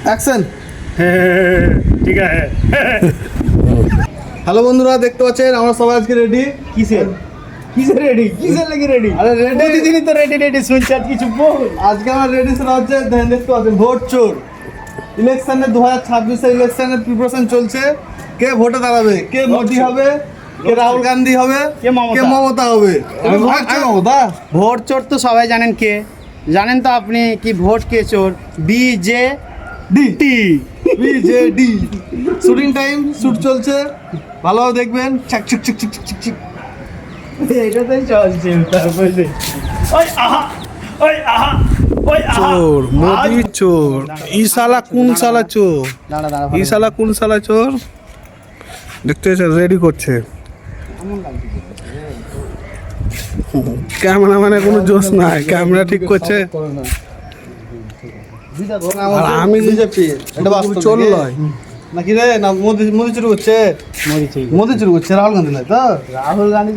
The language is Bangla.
অ্যাকশন। ঠিক আছে। হ্যালো বন্ধুরা, দেখতে পাচ্ছেন আমরা সবাই আজকে রেডি। কিসের রেডি? কিসের লাগি রেডি? আরে রেডি, প্রতিদিনই তো রেডি শুনছি, আর কিছু বল। আজকে আমার রেডি সেটা হচ্ছে দেখতে পাচ্ছেন ভোট চোর। ইলেকশনে 2026 ইলেকশনের প্রিপারেশন চলছে। কে ভোটে দাঁড়াবে, কে মোদি হবে, কে রাহুল গান্ধী হবে, কে মমতা? কে মমতা হবে। আমি মমতা। ভোট চোর তো সবাই জানেন কে, জানেন তো আপনি কি ভোট কে চোর? BJD. BJD. Shooting time, shoot চলছে, ভালোভাবে দেখবেন। চাক চিক চিক চিক চিক চিক। এটাতেই চলছে। তারপরে ওই আহা, ওই আহা, ওই আহা। চোর, মোদি চোর। ই শালা কোন শালা চোর? দাঁড়া দাঁড়া, ই শালা কোন শালা চোর? দেখতে রেডি করছে। ক্যামেরাম্যানের কোনো জোশ নাই, ক্যামেরা ঠিক করছে। আর আমি বিজেপি এটা বাস্তব চোর নাকি? নয়। নাকি রে, না মোদি চুরি করছে। মোদি চুরি করছে, রাহুল গান্ধী নয় তো। রাহুল গান্ধী